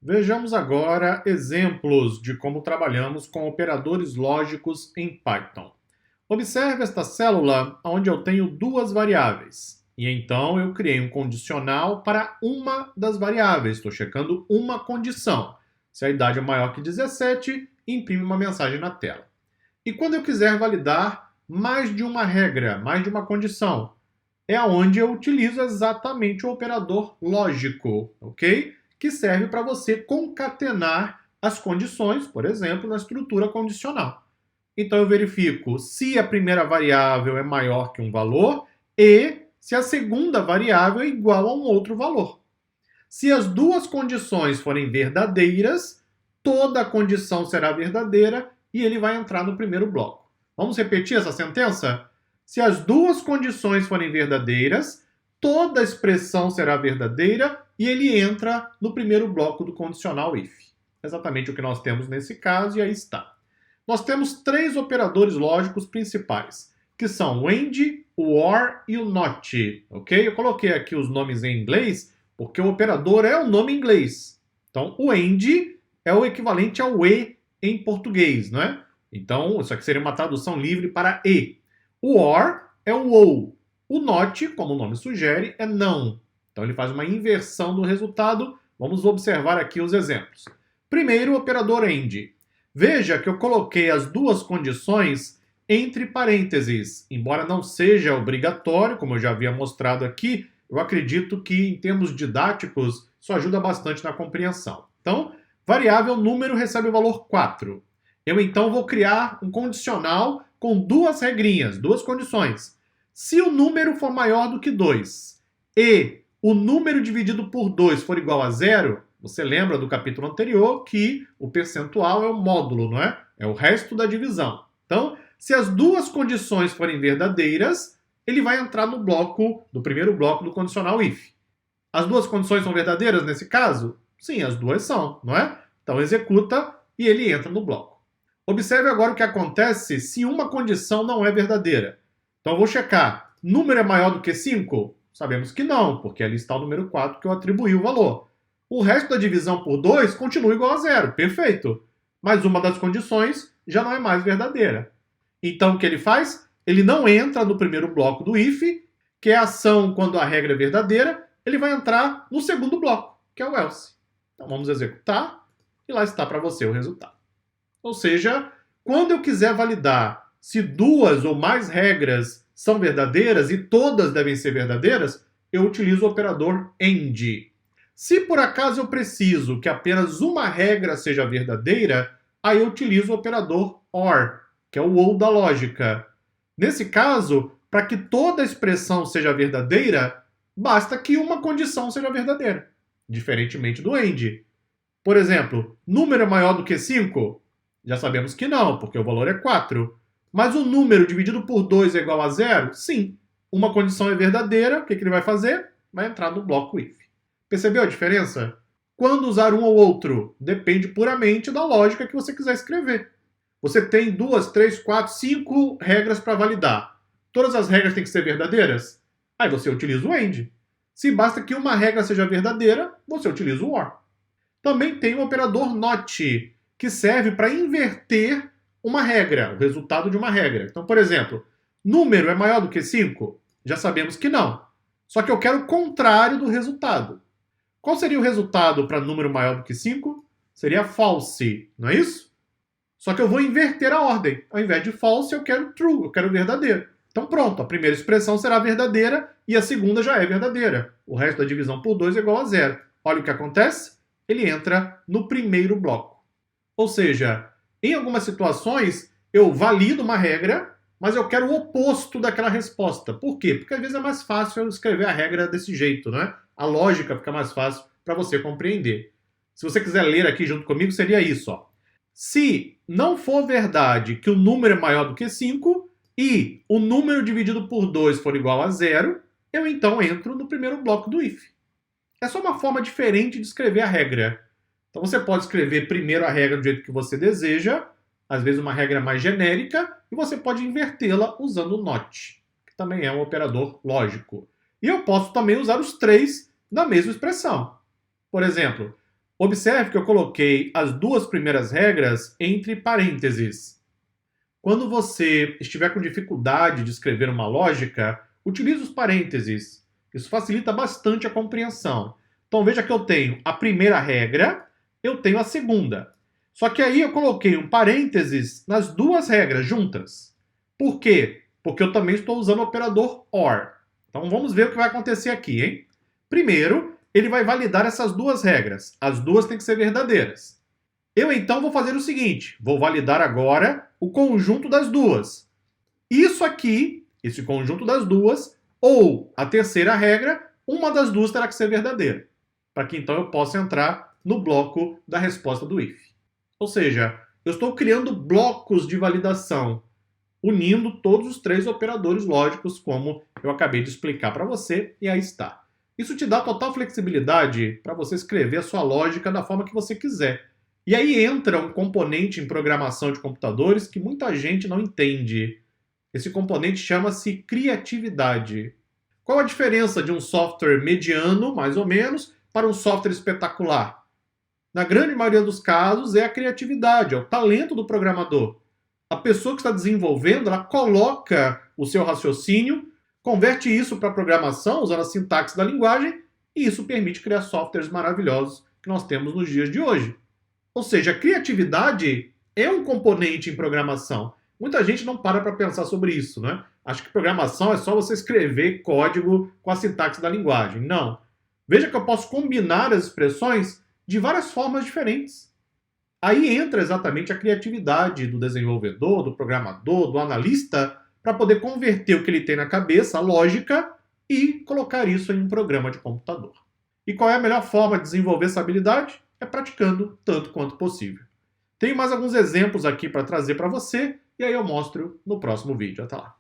Vejamos agora exemplos de como trabalhamos com operadores lógicos em Python. Observe esta célula onde eu tenho duas variáveis. E então eu criei um condicional para uma das variáveis. Estou checando uma condição. Se a idade é maior que 17, imprime uma mensagem na tela. E quando eu quiser validar mais de uma regra, mais de uma condição, é onde eu utilizo exatamente o operador lógico, ok? Que serve para você concatenar as condições, por exemplo, na estrutura condicional. Então eu verifico se a primeira variável é maior que um valor e se a segunda variável é igual a um outro valor. Se as duas condições forem verdadeiras, toda a condição será verdadeira e ele vai entrar no primeiro bloco. Vamos repetir essa sentença? Se as duas condições forem verdadeiras, toda a expressão será verdadeira e ele entra no primeiro bloco do condicional if. Exatamente o que nós temos nesse caso, e aí está. Nós temos três operadores lógicos principais, que são o AND, o OR e o NOT. Ok? Eu coloquei aqui os nomes em inglês, porque o operador é o nome em inglês. Então, o AND é o equivalente ao E em português, não é? Então, isso aqui seria uma tradução livre para E. O OR é o OU. O NOT, como o nome sugere, é não. Então ele faz uma inversão do resultado. Vamos observar aqui os exemplos. Primeiro, o operador AND. Veja que eu coloquei as duas condições entre parênteses. Embora não seja obrigatório, como eu já havia mostrado aqui, eu acredito que em termos didáticos isso ajuda bastante na compreensão. Então, variável número recebe o valor 4. Eu então vou criar um condicional com duas regrinhas, duas condições. Se o número for maior do que 2 e o número dividido por 2 for igual a 0, você lembra do capítulo anterior que o percentual é o módulo, não é? É o resto da divisão. Então, se as duas condições forem verdadeiras, ele vai entrar no bloco, do primeiro bloco do condicional if. As duas condições são verdadeiras nesse caso? Sim, as duas são, não é? Então executa e ele entra no bloco. Observe agora o que acontece se uma condição não é verdadeira. Então eu vou checar. Número é maior do que 5? Sabemos que não, porque ali está o número 4 que eu atribuí o valor. O resto da divisão por 2 continua igual a 0. Perfeito. Mas uma das condições já não é mais verdadeira. Então o que ele faz? Ele não entra no primeiro bloco do if, que é a ação quando a regra é verdadeira. Ele vai entrar no segundo bloco, que é o else. Então vamos executar e lá está para você o resultado. Ou seja, quando eu quiser validar se duas ou mais regras são verdadeiras e todas devem ser verdadeiras, eu utilizo o operador AND. Se por acaso eu preciso que apenas uma regra seja verdadeira, aí eu utilizo o operador OR, que é o OU da lógica. Nesse caso, para que toda expressão seja verdadeira, basta que uma condição seja verdadeira, diferentemente do AND. Por exemplo, número é maior do que 5? Já sabemos que não, porque o valor é 4. Mas o número dividido por 2 é igual a 0? Sim. Uma condição é verdadeira, o que ele vai fazer? Vai entrar no bloco if. Percebeu a diferença? Quando usar um ou outro? Depende puramente da lógica que você quiser escrever. Você tem 2, 3, 4, 5 regras para validar. Todas as regras têm que ser verdadeiras? Aí você utiliza o AND. Se basta que uma regra seja verdadeira, você utiliza o OR. Também tem o operador NOT, que serve para inverter uma regra, o resultado de uma regra. Então, por exemplo, número é maior do que 5? Já sabemos que não. Só que eu quero o contrário do resultado. Qual seria o resultado para número maior do que 5? Seria false, não é isso? Só que eu vou inverter a ordem. Ao invés de false, eu quero true, eu quero verdadeiro. Então pronto, a primeira expressão será verdadeira e a segunda já é verdadeira. O resto da divisão por 2 é igual a 0. Olha o que acontece. Ele entra no primeiro bloco. Ou seja, em algumas situações, eu valido uma regra, mas eu quero o oposto daquela resposta. Por quê? Porque às vezes é mais fácil eu escrever a regra desse jeito, não é? A lógica fica mais fácil para você compreender. Se você quiser ler aqui junto comigo, seria isso, ó. Se não for verdade que o número é maior do que 5 e o número dividido por 2 for igual a 0, eu então entro no primeiro bloco do if. É só uma forma diferente de escrever a regra. Então você pode escrever primeiro a regra do jeito que você deseja, às vezes uma regra mais genérica, e você pode invertê-la usando o NOT, que também é um operador lógico. E eu posso também usar os três na mesma expressão. Por exemplo, Observe que eu coloquei as duas primeiras regras entre parênteses. Quando você estiver com dificuldade de escrever uma lógica, utilize os parênteses. Isso facilita bastante a compreensão. Então veja que eu tenho a primeira regra, eu tenho a segunda. Só que aí eu coloquei um parênteses nas duas regras juntas. Por quê? Porque eu também estou usando o operador OR. Então vamos ver o que vai acontecer aqui, hein? Primeiro, ele vai validar essas duas regras. As duas têm que ser verdadeiras. Eu então vou fazer o seguinte, vou validar agora o conjunto das duas. Isso aqui, esse conjunto das duas, ou a terceira regra, uma das duas terá que ser verdadeira. Para que então eu possa entrar no bloco da resposta do if. Ou seja, eu estou criando blocos de validação, unindo todos os três operadores lógicos, como eu acabei de explicar para você, e aí está. Isso te dá total flexibilidade para você escrever a sua lógica da forma que você quiser. E aí entra um componente em programação de computadores que muita gente não entende. Esse componente chama-se criatividade. Qual a diferença de um software mediano, mais ou menos, para um software espetacular? Na grande maioria dos casos é a criatividade, é o talento do programador. A pessoa que está desenvolvendo, ela coloca o seu raciocínio, converte isso para programação usando a sintaxe da linguagem e isso permite criar softwares maravilhosos que nós temos nos dias de hoje. Ou seja, a criatividade é um componente em programação. Muita gente não para pensar sobre isso, né? Acha que programação é só você escrever código com a sintaxe da linguagem. Não. Veja que eu posso combinar as expressões de várias formas diferentes. Aí entra exatamente a criatividade do desenvolvedor, do programador, do analista, para poder converter o que ele tem na cabeça, a lógica, e colocar isso em um programa de computador. E qual é a melhor forma de desenvolver essa habilidade? É praticando tanto quanto possível. Tenho mais alguns exemplos aqui para trazer para você, e aí eu mostro no próximo vídeo. Até lá!